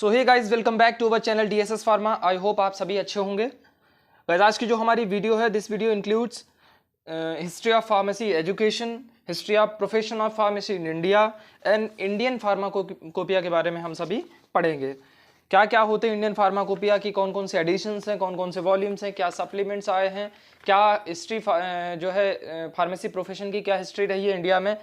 So hey guys, welcome back to our channel DSS pharma. I hope आप सभी अच्छे होंगे। गाइस, आज की जो हमारी वीडियो है, this video includes history of pharmacy education, history of profession of pharmacy in India and Indian pharmacopoeia के बारे में हम सभी पढ़ेंगे। क्या क्या होते हैं इंडियन फार्माकोपिया की, कौन कौन से एडिशंस हैं, कौन कौन से वॉल्यूम्स हैं, क्या सप्लीमेंट्स आए हैं, क्या हिस्ट्री जो है फार्मेसी प्रोफेशन की क्या हिस्ट्री रही है इंडिया में,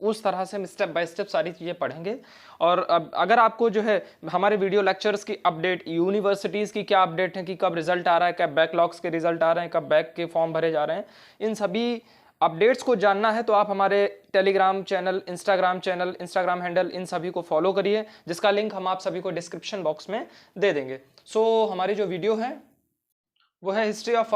उस तरह से हम स्टेप बाय स्टेप सारी चीज़ें पढ़ेंगे। और अब अगर आपको जो है हमारे वीडियो लेक्चर्स की अपडेट, यूनिवर्सिटीज़ की क्या अपडेट है कि कब रिजल्ट आ रहा है, कब बैकलॉग्स के रिजल्ट आ रहे हैं, कब बैक के फॉर्म भरे जा रहे हैं, इन सभी अपडेट्स को जानना है तो आप हमारे टेलीग्राम चैनल, इंस्टाग्राम हैंडल, इन सभी को फॉलो करिए, जिसका लिंक हम आप सभी को डिस्क्रिप्शन बॉक्स में दे देंगे। सो हमारी जो वीडियो है वो है history of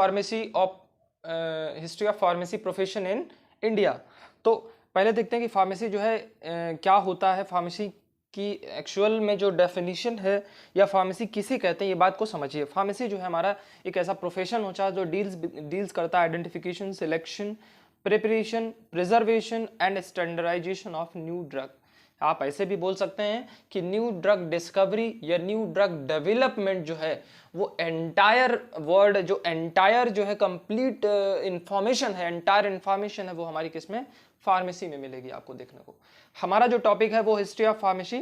pharmacy profession in India. तो पहले देखते हैं कि फार्मेसी जो है क्या होता है, फार्मेसी की एक्चुअल में जो डेफिनेशन है या फार्मेसी किसे कहते हैं, ये बात को समझिए। फार्मेसी जो है हमारा एक ऐसा प्रोफेशन होता है जो डील्स करता है identification, selection, preparation, preservation and standardization of new drug. आप ऐसे भी बोल सकते हैं कि न्यू ड्रग डिस्कवरी या न्यू ड्रग डेवलपमेंट जो है वो एंटायर वर्ड, जो एंटायर जो है कंप्लीट इंफॉर्मेशन है, एंटायर इंफॉर्मेशन है, वो हमारी किसमें, फार्मेसी में मिलेगी आपको देखने को। हमारा जो टॉपिक है वो history of pharmacy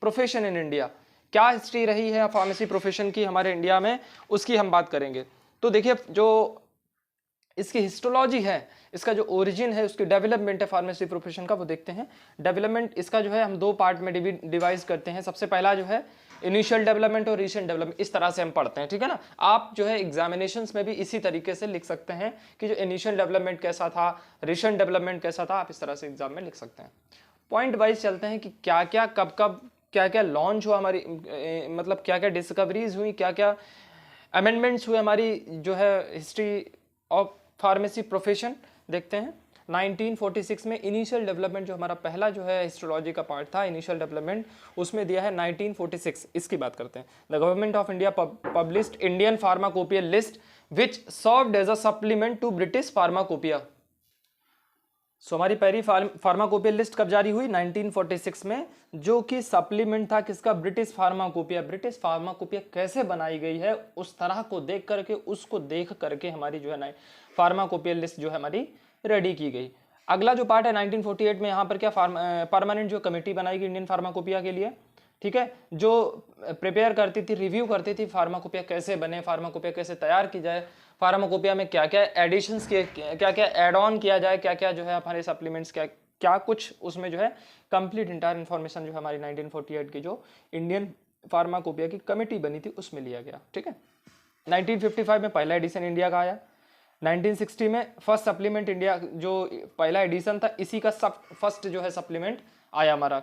profession in India. क्या हिस्ट्री रही है फार्मेसी प्रोफेशन की हमारे इंडिया में, उसकी हम बात करेंगे। तो देखिए, जो इसकी हिस्टोलॉजी है, इसका जो ओरिजिन है, उसकी डेवलपमेंट है फार्मेसी प्रोफेशन का, वो देखते हैं। डेवलपमेंट इसका जो है हम दो पार्ट में डिवाइड करते हैं। सबसे पहला जो है इनिशियल डेवलपमेंट और रिसेंट डेवलपमेंट, इस तरह से हम पढ़ते हैं, ठीक है ना। आप जो है एग्जामिनेशंस में भी इसी तरीके से लिख सकते हैं कि जो इनिशियल डेवलपमेंट कैसा था, रिसेंट डेवलपमेंट कैसा था, आप इस तरह से एग्जाम में लिख सकते हैं। पॉइंट वाइज चलते हैं कि क्या क्या कब कब क्या क्या लॉन्च हुआ हमारी, मतलब क्या क्या डिस्कवरीज हुई, क्या क्या अमेंडमेंट्स हुए हमारी जो है हिस्ट्री ऑफ फार्मेसी प्रोफेशन। देखते हैं 1946 में इनिशियल डेवलपमेंट, जो हमारा पहला जो है हिस्टोलॉजी का पार्ट था, इनिशियल डेवलपमेंट, उसमें दिया है 1946। इसकी बात करते हैं। The government of India published Indian pharmacopoeia list which served as a supplement to British pharmacopoeia. So हमारी पहली फार्माकोपिया लिस्ट कब जारी हुई, 1946 में, जो कि सप्लीमेंट था किसका, ब्रिटिश फार्माकोपिया। ब्रिटिश फार्माकोपिया कैसे बनाई गई है उस तरह को देख करके, उसको देख करके हमारी जो है ना फार्माकोपिया लिस्ट जो है हमारी रेडी की गई। अगला जो पार्ट है 1948 में, यहाँ पर क्या परमानेंट जो कमेटी बनाई गई इंडियन फार्माकोपिया के लिए, ठीक है, जो प्रिपेयर करती थी, रिव्यू करती थी फार्माकोपिया कैसे बने, फार्माकोपिया कैसे तैयार की जाए, फार्माकोपिया में क्या क्या एडिशंस किए, क्या क्या एड ऑन किया जाए, क्या क्या जो है हमारे सप्लीमेंट्स, क्या क्या कुछ उसमें जो है कंप्लीट इंटायर इन्फॉर्मेशन जो हमारी 1948 की जो इंडियन फार्माकोपिया की कमेटी बनी थी उसमें लिया गया, ठीक है। 1955 में पहला एडिशन इंडिया का आया। 1960 में फर्स्ट सप्लीमेंट इंडिया, जो पहला एडिशन था इसी का फर्स्ट जो है सप्लीमेंट आया हमारा।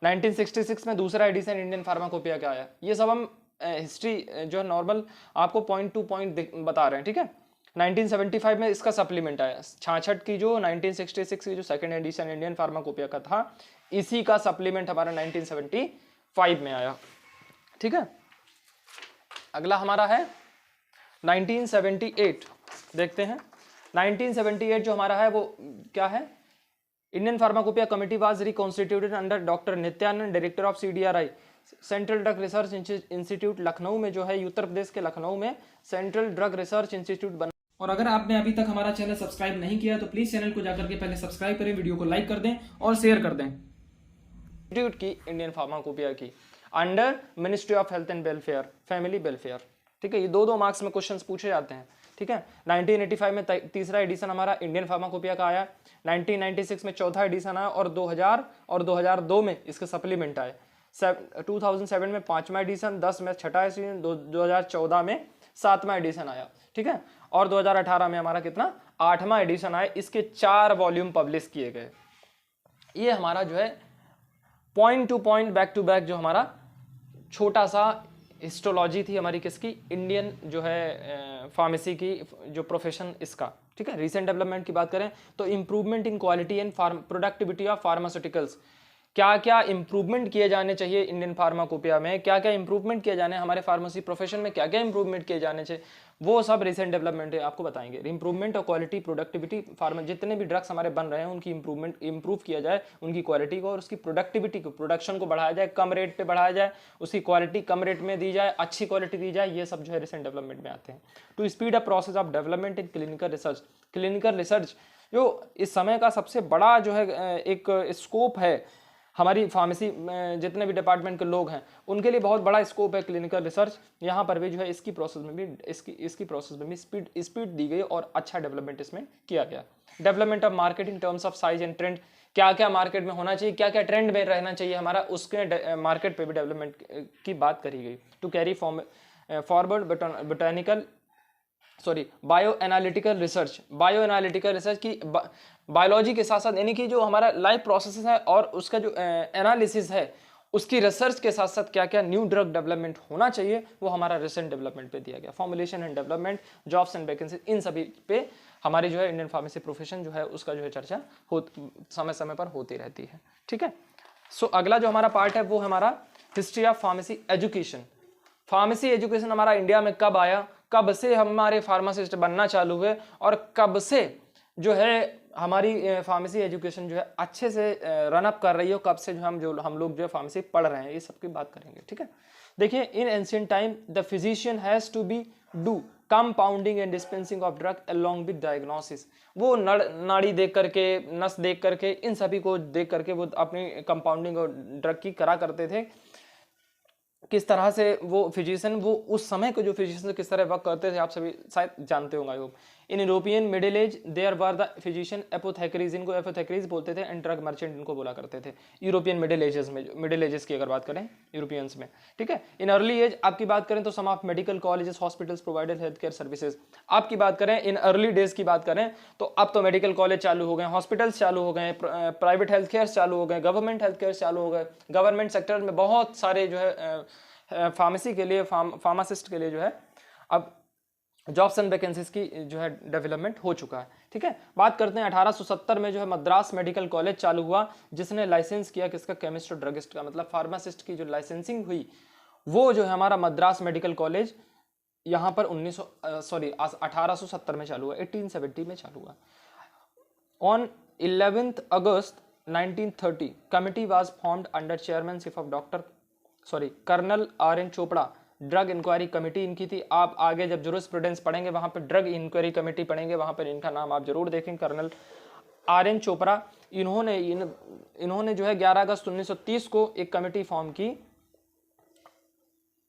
1966 में दूसरा एडिशन इंडियन फार्माकोपिया का आया। ये सब हम हिस्ट्री जो है नॉर्मल आपको पॉइंट टू पॉइंट बता रहे हैं, ठीक है। 1975 में इसका सप्लीमेंट आया। 66 की जो 1966 की जो सेकंड एडिशन इंडियन फार्माकोपिया का था, इसी का सप्लीमेंट हमारा 1975 में आया, ठीक है। अगला हमारा है 1978। देखते हैं 1978 जो हमारा है वो क्या है, Indian pharmacopoeia committee was reconstituted under doctor Nityanand, director of CDRI, central drug research institute, Lucknow में जो है, उत्तर प्रदेश के लखनऊ में सेंट्रल ड्रग रिसर्च इंस्टीट्यूट बना। और अगर आपने अभी तक हमारा चैनल सब्सक्राइब नहीं किया तो प्लीज चैनल को जाकर के पहले सब्सक्राइब करें, वीडियो को लाइक कर दें और शेयर कर दें। इंस्टीट्यूट की इंडियन फार्माकोपिया की under ministry of health and welfare, family welfare, ठीक है। ये दो मार्क्स में क्वेश्चंस पूछे जाते हैं, ठीक है। 1985 में तीसरा एडिशन हमारा इंडियन फार्माकोपिया का आया। 1996 में चौथा एडिशन आया और 2000 और 2002 में इसके सप्लीमेंट आए। 2007 में पांचवा एडिशन, 10 में छठा एडिशन, 2014 में सातवां एडिशन आया, ठीक है। और 2018 में हमारा कितना, आठवां एडिशन आया। इसके 4 वॉल्यूम पब्लिश किए गए। ये हमारा जो है point to point, back to back जो हमारा छोटा सा हिस्टोलॉजी थी हमारी किसकी, इंडियन जो है फार्मेसी की जो प्रोफेशन इसका, ठीक है। रिसेंट डेवलपमेंट की बात करें तो improvement in quality and productivity of pharmaceuticals, क्या क्या इंप्रूवमेंट किए जाने चाहिए इंडियन फार्माकोपिया में, क्या क्या इंप्रूवमेंट किए जाने हमारे फार्मेसी प्रोफेशन में, क्या क्या इंप्रूवमेंट किए जाने चाहिए, वो सब रिसेंट डेवलपमेंट है आपको बताएंगे। इंप्रूवमेंट और क्वालिटी प्रोडक्टिविटी फार्मा, जितने भी ड्रग्स हमारे बन रहे हैं उनकी इंप्रूव किया जाए, उनकी क्वालिटी को और उसकी प्रोडक्टिविटी को, प्रोडक्शन को बढ़ाया जाए, कम रेट पे बढ़ाया जाए, उसकी क्वालिटी कम रेट में दी जाए, अच्छी क्वालिटी दी जाए, ये सब जो है रिसेंट डेवलपमेंट में आते हैं। To speed up process of development in clinical research, clinical research जो इस समय का सबसे बड़ा जो है एक स्कोप है हमारी फार्मेसी में, जितने भी डिपार्टमेंट के लोग हैं उनके लिए बहुत बड़ा स्कोप है क्लिनिकल रिसर्च। यहाँ पर भी जो है इसकी प्रोसेस में भी इसकी प्रोसेस में भी स्पीड दी गई और अच्छा डेवलपमेंट इसमें किया गया। Development of market in terms of size and trend, क्या क्या मार्केट में होना चाहिए, क्या क्या ट्रेंड में रहना चाहिए हमारा, उसके मार्केट पे भी डेवलपमेंट की बात करी गई। To carry forward botanical bio analytical research की बायोलॉजी के साथ साथ, यानी कि जो हमारा लाइफ प्रोसेस है और उसका जो एनालिसिस है उसकी रिसर्च के साथ साथ क्या क्या न्यू ड्रग डेवलपमेंट होना चाहिए वो हमारा रिसेंट डेवलपमेंट पे दिया गया। Formulation and development, jobs and vacancy, इन सभी पे हमारी जो है इंडियन फार्मेसी प्रोफेशन जो है उसका जो है चर्चा समय समय पर होती रहती है। ठीक है, सो अगला जो हमारा पार्ट है वो हमारा history of pharmacy education. Pharmacy education हमारा इंडिया में कब आया, कब से हमारे फार्मासिस्ट बनना चालू हुए और कब से जो है हमारी फार्मेसी एजुकेशन जो है अच्छे से रन अप कर रही हो, कब से जो हम लोग जो है फार्मेसी पढ़ रहे हैं, ये सब की बात करेंगे। ठीक है, देखिए in ancient time the physician has to be do compounding and dispensing of drug along with diagnosis. वो नाड़ी देख करके, नस देख करके, इन सभी को देख करके वो अपनी कंपाउंडिंग और ड्रग की करा करते थे। किस तरह से वो फिजिशियन, वो उस समय के जो फिजिशियन किस तरह वर्क करते थे आप सभी शायद जानते होंगे। योग in European middle age there were the physician apothecaries, इनको एपोथेक्रीज बोलते थे, एंड ड्रग मर्चेंट इनको बोला करते थे। यूरोपियन मिडिल एजेस में, मिडिल एजेस की अगर बात करें यूरोपियंस में। ठीक है, इन अर्ली एज आपकी बात करें तो some of medical colleges hospitals provided health care services. आपकी बात करें इन अर्ली डेज की बात करें तो अब तो मेडिकल कॉलेज चालू हो गए, हॉस्पिटल्स चालू हो गए, प्राइवेट हेल्थ केयर चालू हो गए, गवर्नमेंट हेल्थ केयर चालू हो गए। गवर्नमेंट सेक्टर में बहुत सारे जो है फार्मेसी के लिए, फार्मासिस्ट के लिए जो है अब जॉब्स एंड वैकेंसीज की जो है डेवलपमेंट हो चुका है। ठीक है, बात करते हैं 1870 में जो है मद्रास मेडिकल कॉलेज चालू हुआ, जिसने लाइसेंस किया किसका, केमिस्ट और ड्रगिस्ट का, मतलब फार्मासिस्ट की जो लाइसेंसिंग हुई वो जो है हमारा मद्रास मेडिकल कॉलेज यहाँ पर 1870 में चालू हुआ, 1870 में चालू हुआ। On 11 August 1930 committee was formed under chairmanship of colonel R N. Chopra. Drug inquiry committee इनकी थी। आप आगे जब जूरिस्प्रूडेंस पढ़ेंगे वहां पर ड्रग इंक्वायरी कमेटी पढ़ेंगे, वहां पर इनका नाम आप जरूर देखें, कर्नल आर.एन. चोपड़ा। इन्होंने जो है 11 अगस्त 1930 को एक कमेटी फॉर्म की,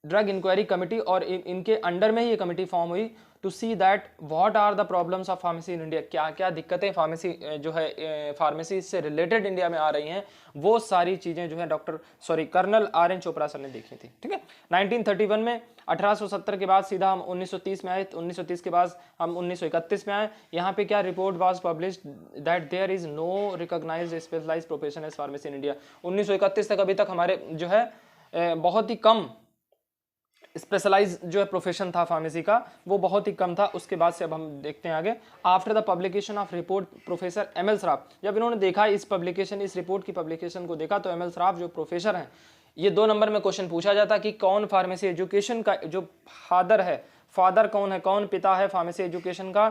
ड्रग इंक्वायरी कमेटी, और इनके अंडर में ही ये कमेटी फॉर्म हुई to see that what are the problems of pharmacy in India. क्या क्या दिक्कतें फार्मेसी जो है फार्मेसी से रिलेटेड इंडिया में आ रही हैं, वो सारी चीजें जो है कर्नल आर.एन. चोपड़ा सर ने देखी थी। ठीक है, 1931 में, 1870 के बाद सीधा हम 1930 में आए, 1930 के बाद हम 1931 में आए। यहाँ पे क्या report was published that there is no recognised specialised profession as pharmacy in India. 1931 तक अभी तक हमारे जो है बहुत ही कम स्पेशलाइज जो है प्रोफेशन था फार्मेसी का, वो बहुत ही कम था। उसके बाद से अब हम देखते हैं आगे। After the publication of report professor M L. Saraf, जब इन्होंने देखा इस रिपोर्ट की पब्लिकेशन को देखा तो एम.एल. सराफ जो प्रोफेसर हैं, ये 2 नंबर में क्वेश्चन पूछा जाता कि कौन फार्मेसी एजुकेशन का जो फादर है, फादर कौन है, कौन पिता है फार्मेसी एजुकेशन का,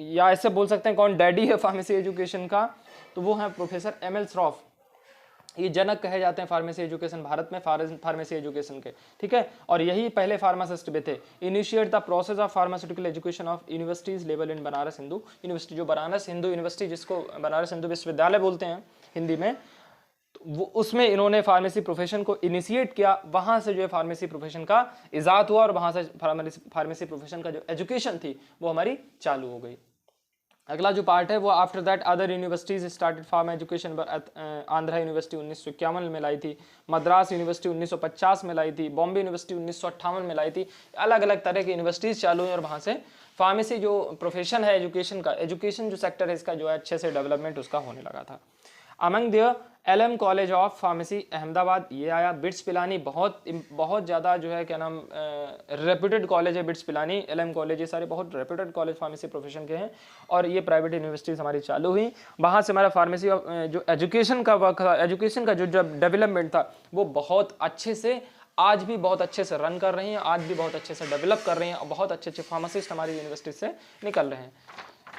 या ऐसे बोल सकते हैं कौन डैडी है फार्मेसी एजुकेशन का, तो वो है प्रोफेसर एम.एल. सराफ। ये जनक कहे जाते हैं फार्मेसी एजुकेशन, भारत में फार्मेसी एजुकेशन के। ठीक है, और यही पहले फार्मासिस्ट भी थे। Initiate the process of pharmaceutical education of universities level in Banaras Hindu university, जो बनारस हिंदू यूनिवर्सिटी, जिसको बनारस हिंदू विश्वविद्यालय बोलते हैं हिंदी में, तो वो उसमें इन्होंने फार्मेसी प्रोफेशन को इनिशिएट किया। वहां से जो है फार्मेसी प्रोफेशन का इजाद हुआ और वहां से फार्मेसी प्रोफेशन का जो एजुकेशन थी वो हमारी चालू हो गई। अगला जो पार्ट है वो after that other universities started pharma education. Andhra university 1951 में लाई थी, मद्रास यूनिवर्सिटी 1950 में लाई थी, बॉम्बे यूनिवर्सिटी 1958 में लाई थी। अलग अलग तरह की यूनिवर्सिटीज चालू हुई और वहाँ से फार्मेसी जो प्रोफेशन है एजुकेशन का, एजुकेशन जो सेक्टर है इसका जो है अच्छे से डेवलपमेंट उसका होने लगा था। Among the LM college of pharmacy Ahmedabad, ये आया। बिट्स पिलानी बहुत बहुत ज़्यादा जो है क्या नाम रेप्यूटेड कॉलेज है बिट्स पिलानी, एलएम कॉलेज, ये सारे बहुत रेप्यूटेड कॉलेज फार्मेसी प्रोफेशन के हैं और ये प्राइवेट यूनिवर्सिटीज़ हमारी चालू हुई। वहाँ से हमारा फार्मेसी जो एजुकेशन का वर्क था, एजुकेशन का जो डेवलपमेंट था वो बहुत अच्छे से आज भी बहुत अच्छे से रन कर रही हैं, आज भी बहुत अच्छे से डेवलप कर रही हैं और बहुत अच्छे अच्छे फार्मासिस्ट हमारी यूनिवर्सिटी से निकल रहे हैं।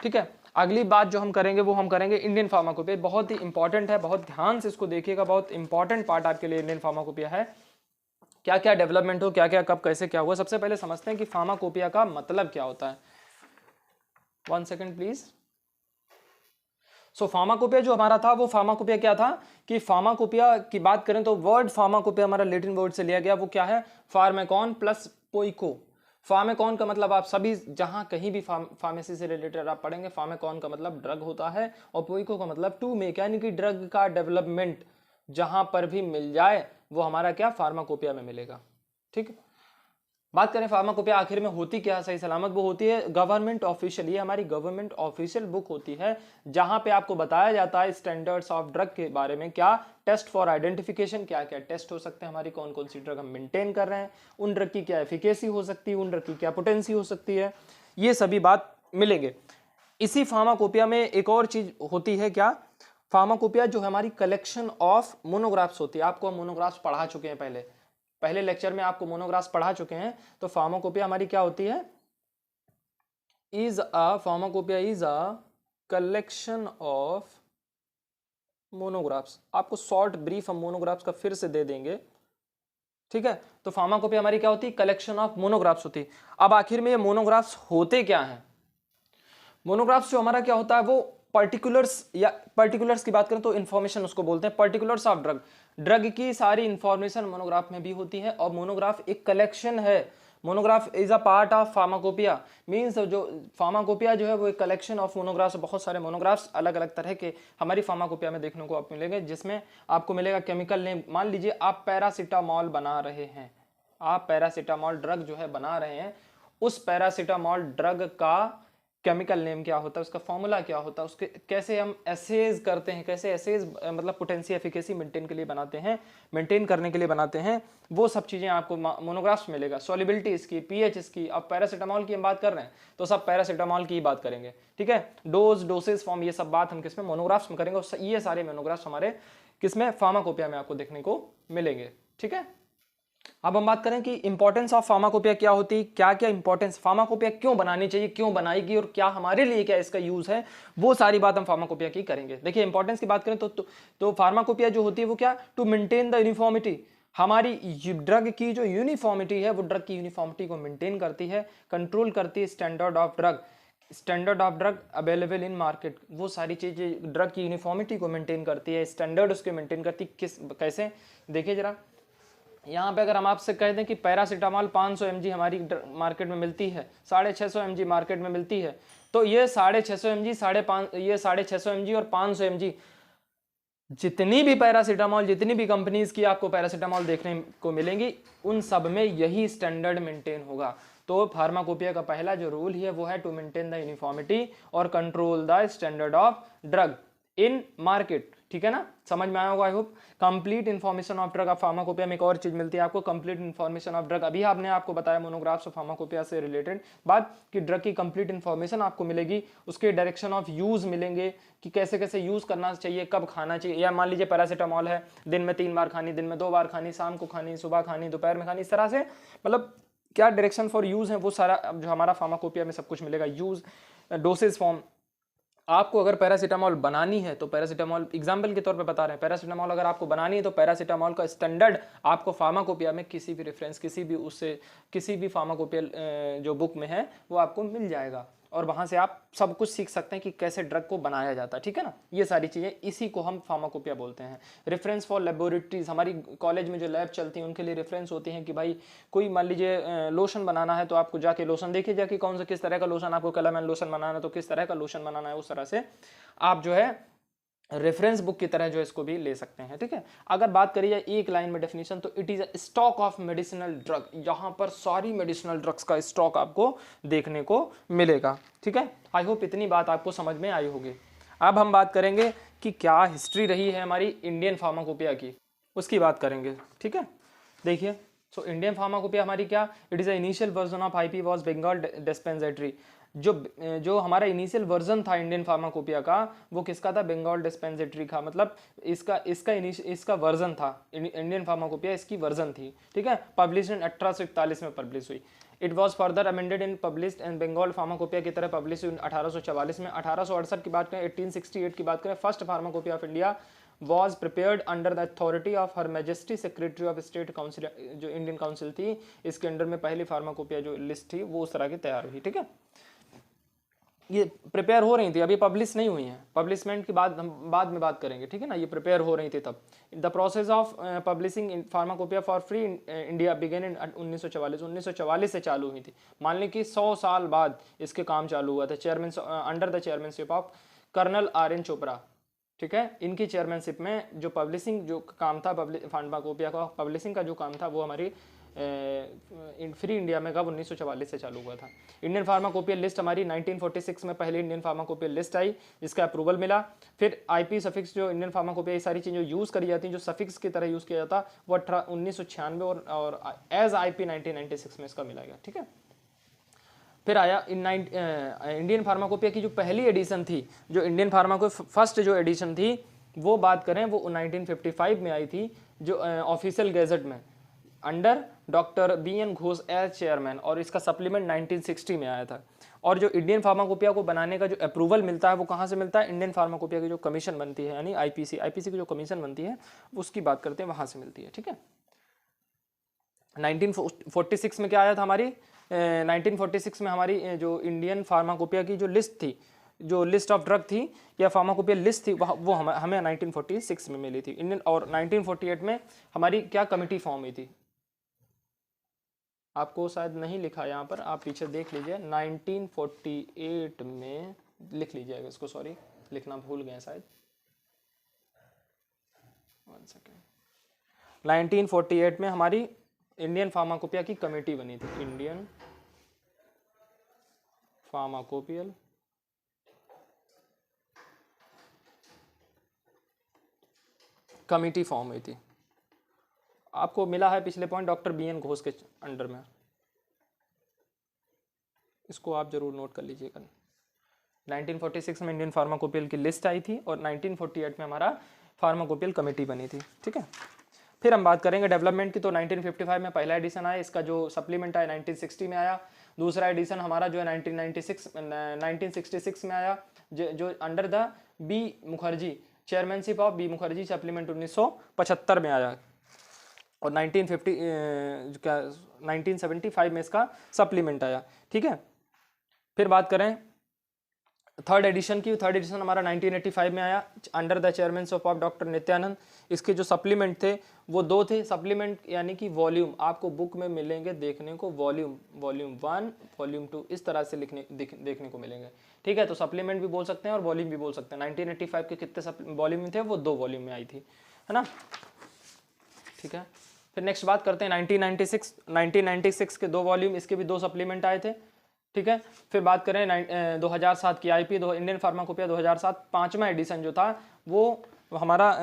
ठीक है, अगली बात जो हम करेंगे वो हम करेंगे इंडियन फार्माकोपिया। बहुत ही इंपॉर्टेंट है, बहुत ध्यान से इसको देखिएगा, बहुत इंपॉर्टेंट पार्ट आपके लिए इंडियन फार्माकोपिया है। क्या क्या डेवलपमेंट हो, क्या क्या कब कैसे क्या हुआ। सबसे पहले समझते हैं कि फार्माकोपिया का मतलब क्या होता है। 1 सेकेंड प्लीज। सो फार्माकोपिया जो हमारा था वो फार्माकोपिया क्या था कि फार्माकोपिया की बात करें तो वर्ड फार्माकोपिया हमारा लैटिन वर्ड से लिया गया। वो क्या है, फार्मेकॉन प्लस पोइको। फार्मेकॉन का मतलब आप सभी जहां कहीं भी फार्मेसी से रिलेटेड आप पढ़ेंगे, फार्मेकॉन का मतलब ड्रग होता है और पोइको का मतलब टू मेक, यानी कि ड्रग का डेवलपमेंट जहां पर भी मिल जाए वो हमारा क्या फार्माकोपिया में मिलेगा। ठीक है, बात करें फार्माकोपिया आखिर में होती क्या है सही सलामत, वो होती है गवर्नमेंट ऑफिशियल, ये हमारी गवर्नमेंट ऑफिशियल बुक होती है जहां पे आपको बताया जाता है स्टैंडर्ड्स ऑफ ड्रग के बारे में। क्या टेस्ट फॉर आइडेंटिफिकेशन, क्या क्या टेस्ट हो सकते हैं हमारी, कौन कौन सी ड्रग हम मेंटेन कर रहे हैं, उन ड्रग की क्या एफिकेसी हो सकती है, उन ड्रग की क्या पोटेंसी हो सकती है, ये सभी बात मिलेंगे। इसी फार्माकोपिया में एक और चीज होती है, क्या फार्माकोपिया जो हमारी कलेक्शन ऑफ मोनोग्राफ्स होती है। आपको हम मोनोग्राफ्स पढ़ा चुके हैं पहले लेक्चर में आपको मोनोग्राफ्स पढ़ा चुके हैं। तो फार्माकोपिया हमारी क्या होती है, pharmacopoeia is a collection of monographs. आपको शॉर्ट ब्रीफ हम मोनोग्राफ्स का फिर से दे देंगे। ठीक है, तो फार्माकोपिया हमारी क्या होती है, कलेक्शन ऑफ मोनोग्राफ्स होती है। अब आखिर में ये मोनोग्राफ्स होते क्या हैं। मोनोग्राफ्स जो हमारा क्या होता है वो पर्टिकुलर्स, या पर्टिकुलर्स की बात करें तो इंफॉर्मेशन उसको बोलते हैं, पर्टिकुलर्स ऑफ ड्रग। ड्रग की सारी इंफॉर्मेशन मोनोग्राफ में भी होती है और मोनोग्राफ एक कलेक्शन है। Monograph is a part of pharmacopoeia, means जो फार्माकोपिया जो है वो एक कलेक्शन ऑफ मोनोग्राफ्स। बहुत सारे मोनोग्राफ्स अलग अलग तरह के हमारी फार्माकोपिया में देखने को आप मिलेंगे, जिसमें आपको मिलेगा केमिकल नेम। मान लीजिए आप पैरासीटामॉल बना रहे हैं, आप पैरासीटामॉल ड्रग जो है बना रहे हैं, उस पैरासीटामॉल ड्रग का केमिकल नेम क्या होता है, उसका फॉर्मूला क्या होता है, उसके कैसे हम एसेज करते हैं, कैसे एसेज मतलब पोटेंसी एफिकेसी मेंटेन के लिए बनाते हैं, मेंटेन करने के लिए बनाते हैं, वो सब चीज़ें आपको मोनोग्राफ्स मिलेगा। सॉलिबिलिटी इसकी, पीएच इसकी। अब पैरासीटामॉल की हम बात कर रहे हैं तो सब पैरासीटामॉल की ही बात करेंगे। ठीक है, डोज, डोसेज, फॉर्म, ये सब बात हम किसमें, मोनोग्राफ्स में करेंगे। और ये सारे मोनोग्राफ्स हमारे किसमें, फार्माकोपिया में आपको देखने को मिलेंगे। ठीक है, अब हम बात करें कि इंपॉर्टेंस ऑफ फार्माकोपिया क्या होती है, क्या क्या इंपॉर्टेंस, फार्माकोपिया क्यों बनानी चाहिए, क्यों बनाएगी और क्या हमारे लिए क्या इसका यूज है, वो सारी बात हम फार्माकोपिया की करेंगे। देखिए इंपॉर्टेंस की बात करें तो फार्माकोपिया जो होती है वो क्या, टू मेंटेन द यूनिफॉर्मिटी, हमारी ड्रग की जो यूनिफॉर्मिटी है वो ड्रग की यूनिफॉर्मिटी को मेंटेन करती है, कंट्रोल करती है standard of drug, standard of drug available in market, वो सारी चीजें ड्रग की यूनिफॉर्मिटी को मेंटेन करती है, स्टैंडर्ड उसके मेंटेन करती है। किस कैसे, देखिए जरा यहाँ पे अगर हम आपसे कह दें कि पैरासीटामॉल 500 mg हमारी मार्केट में मिलती है, 650 mg मार्केट में मिलती है, तो ये 650 mg, 650 mg और 500 mg जितनी भी पैरासीटामॉल, जितनी भी कंपनीज की आपको पैरासीटामॉल देखने को मिलेंगी, उन सब में यही स्टैंडर्ड मेंटेन होगा। तो फार्माकोपिया का पहला जो रूल है वो है टू मेंटेन द यूनिफॉर्मिटी और control the standard of drug in market. ठीक है ना, समझ में आया होगा I hope. Complete information of drug, pharmacopoeia में एक और चीज मिलती है आपको, कंप्लीट इन्फॉर्मेशन ऑफ ड्रग। अभी आपने आपको बताया मोनोग्राफ्स और फार्माकोपिया से रिलेटेड बात कि ड्रग की कंप्लीट इन्फॉर्मेशन आपको मिलेगी, उसके डायरेक्शन ऑफ यूज मिलेंगे कि कैसे कैसे यूज करना चाहिए, कब खाना चाहिए। या मान लीजिए पैरासीटामॉल है, दिन में 3 बार खानी, दिन में 2 बार खानी, शाम को खानी, सुबह खानी, दोपहर में खानी, इस तरह से मतलब क्या डायरेक्शन फॉर यूज है वो सारा जो हमारा फार्माकोपिया में सब कुछ मिलेगा। यूज, डोसेज फॉर्म, आपको अगर पैरासीटामॉल बनानी है तो पैरासीटामॉल एग्जाम्पल के तौर पे बता रहे हैं, पैरासीटामॉल अगर आपको बनानी है तो पैरासीटामॉल का स्टैंडर्ड आपको फार्माकोपिया में किसी भी रेफरेंस, किसी भी फार्माकोपिया जो बुक में है वो आपको मिल जाएगा और वहां से आप सब कुछ सीख सकते हैं कि कैसे ड्रग को बनाया जाता है। ठीक है ना, ये सारी चीजें, इसी को हम फार्माकोपिया बोलते हैं। रेफरेंस फॉर लेबोरेटरीज, हमारी कॉलेज में जो लैब चलती हैं उनके लिए रेफरेंस होती हैं कि भाई कोई मान लीजिए लोशन बनाना है तो आपको जाके लोशन देखिए जाके कौन सा किस तरह का लोशन, आपको कैलामैन लोशन बनाना है तो किस तरह का लोशन बनाना है, उस तरह से आप जो है रेफरेंस बुक की तरह जो इसको भी ले सकते हैं। ठीक है, अगर बात करिए एक लाइन में डेफिनेशन तो it is a stock of medicinal drug, यहां पर सारी मेडिसिनल ड्रग्स का स्टॉक आपको देखने को मिलेगा। ठीक है, आई होप इतनी बात आपको समझ में आई होगी। अब हम बात करेंगे कि क्या हिस्ट्री रही है हमारी इंडियन फार्माकोपिया की, उसकी बात करेंगे। ठीक है, देखिए, सो इंडियन फार्माकोपिया हमारी क्या, it is a initial version of IP was Bengal dispensatory. जो हमारा इनिशियल वर्जन था इंडियन फार्माकोपिया का, वो किसका था, बंगाल डिस्पेंसेटरी का। मतलब इसका वर्जन था इंडियन फार्माकोपिया, इसकी वर्जन थी। ठीक है, पब्लिश इन 1841 में पब्लिश हुई। It was further amended in publish and Bengal pharmacopoeia की तरह पब्लिश हुई 1844 में। 1868 की बात करें, 1868 की बात करें, first pharmacopoeia of India was prepared under the authority of Her Majesty Secretary of State Council, जो इंडियन काउंसिल थी, इसके अंडर में पहली फार्माकोपिया जो लिस्ट थी वो उस तरह की तैयार हुई। ठीक है, ये प्रिपेयर हो रही थी, अभी पब्लिश नहीं हुई हैं, पब्लिशमेंट की बाद हम बाद में बात करेंगे। ठीक है ना, ये प्रिपेयर हो रही थी तब। The process of publishing pharmacopoeia for free India began in 1944 से चालू हुई थी। मान ली कि 100 साल बाद इसके काम चालू हुआ था, chairman under the chairmanship of colonel R N Chopra. ठीक है, इनकी चेयरमैनशिप में जो पब्लिशिंग जो काम था, फार्माकोपिया का पब्लिशिंग का जो काम था, वो हमारी फ्री इंडिया में कब 1944 से चालू हुआ था। इंडियन फार्माकोपिया लिस्ट हमारी 1946 में पहली इंडियन फार्माकोपिया लिस्ट आई, इसका अप्रूवल मिला। फिर आईपी सफिक्स जो इंडियन फार्माकोपिया, ये सारी चीज़ें यूज़ करी जाती हैं, जो सफिक्स की तरह यूज़ किया जाता, वो 1996 और एज आईपी 1996 में इसका मिला गया। ठीक है, फिर आया इंडियन फार्माकोपिया की जो पहली एडिशन थी, जो इंडियन फार्माकोपिया फर्स्ट जो एडिशन थी, वो बात करें वो 1955 में आई थी, जो ऑफिशियल गैजेट में under doctor B N Ghosh as chairman, और इसका सप्लीमेंट 1960 में आया था। और जो इंडियन फार्माकोपिया को बनाने का जो अप्रूवल मिलता है वो कहाँ से मिलता है, इंडियन फार्माकोपिया की जो कमीशन बनती है, यानी आईपीसी की जो कमीशन बनती है उसकी बात करते हैं, वहाँ से मिलती है। ठीक है, 1946 में क्या आया था हमारी, 1946 में हमारी जो इंडियन फार्माकोपिया की जो लिस्ट थी, जो लिस्ट ऑफ ड्रग थी या फार्माकोपिया लिस्ट थी, वो हमें 1946 में मिली थी इंडियन। और 1948 में हमारी क्या कमिटी फॉर्म हुई थी, आपको शायद नहीं लिखा यहाँ पर, आप पीछे देख लीजिए, 1948 में लिख लीजिएगा इसको, सॉरी लिखना भूल गए शायद, 1 सेकेंड। 1948 में हमारी इंडियन फार्माकोपिया की कमेटी बनी थी, इंडियन फार्माकोपियल कमेटी फॉर्म हुई थी। आपको मिला है पिछले point doctor B N Ghosh के अंडर में, इसको आप जरूर नोट कर लीजिएगा। 1946 में इंडियन फार्माकोपियल की लिस्ट आई थी और 1948 में हमारा फार्माकोपियल कमेटी बनी थी। ठीक है, फिर हम बात करेंगे डेवलपमेंट की, तो 1955 में पहला एडिशन आया, इसका जो सप्लीमेंट आया 1960 में आया। दूसरा एडिशन हमारा जो है 1966 में आया, जो under the B Mukherjee chairmanship of B Mukherjee, supplement 1975 में आया। और 1975 में इसका सप्लीमेंट आया। ठीक है, फिर बात करें थर्ड एडिशन की, थर्ड एडिशन हमारा 1985 में आया, under the chairmanship of doctor Nityanand. इसके जो सप्लीमेंट थे वो 2 थे, सप्लीमेंट यानी कि वॉल्यूम आपको बुक में मिलेंगे देखने को, वॉल्यूम 1 वॉल्यूम 2 इस तरह से देखने को मिलेंगे। ठीक है, तो सप्लीमेंट भी बोल सकते हैं और वॉल्यूम भी बोल सकते हैं। 1985 के कितने वॉल्यूम थे, वो 2 वॉल्यूम में आई थी, है ना। ठीक है, फिर नेक्स्ट बात करते हैं 1996 के 2 वॉल्यूम, इसके भी 2 सप्लीमेंट आए थे। ठीक है, फिर बात करें 2007 की आईपी इंडियन फार्माकोपिया 2007 5वां एडिशन जो था वो हमारा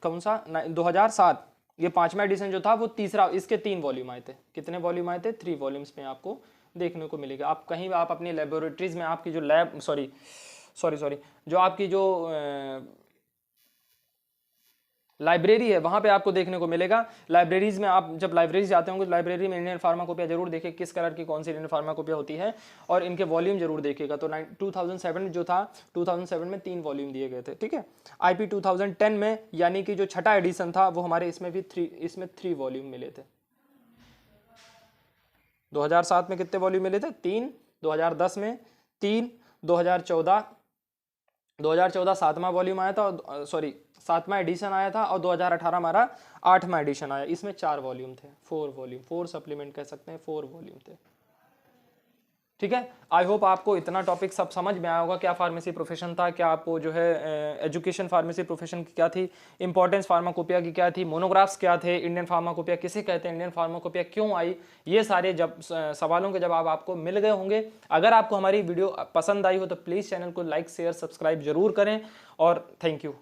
कौन सा 2007, ये 5वां एडिशन जो था वो तीसरा, इसके 3 वॉल्यूम आए थे। कितने वॉल्यूम आए थे, 3 वॉल्यूम्स में आपको देखने को मिलेगा। आप कहीं आप अपनी लेबोरेटरीज में आपकी जो लैब सॉरी जो आपकी जो लाइब्रेरी है वहाँ पे आपको देखने को मिलेगा। लाइब्रेरीज में आप जब लाइब्रेरीज जाते होंगे तो लाइब्रेरी में इंडियन फार्माकोपिया जरूर देखें किस कलर की कौन सी इंडियन फार्माकोपिया होती है और इनके वॉल्यूम जरूर देखिएगा। तो 2007 जो था 2007 में 3 वॉल्यूम दिए गए थे। ठीक है, आईपी 2010 में यानी कि जो छठा एडिशन था वो हमारे इसमें भी 3 वॉल्यूम मिले थे। 2007 में कितने वॉल्यूम मिले थे, 3, 2010 में 3, 2014 7वां वॉल्यूम आया था, सॉरी 7वां एडिशन आया था, और 2018 हमारा 8वां एडिशन आया। इसमें 4 वॉल्यूम थे, 4 वॉल्यूम, 4 सप्लीमेंट कह सकते हैं, 4 वॉल्यूम थे। ठीक है। आई होप आपको इतना टॉपिक सब समझ में आया होगा, क्या फार्मेसी प्रोफेशन था, क्या आपको जो है एजुकेशन फार्मेसी प्रोफेशन की क्या थी, इंपॉर्टेंस फार्माकोपिया की क्या थी, मोनोग्राफ्स क्या थे, इंडियन फार्माकोपिया किसे कहते हैं, इंडियन फार्माकोपिया क्यों आई, ये सारे जब सवालों के जवाब आपको मिल गए होंगे। अगर आपको हमारी वीडियो पसंद आई हो तो प्लीज़ चैनल को लाइक शेयर सब्सक्राइब जरूर करें और थैंक यू।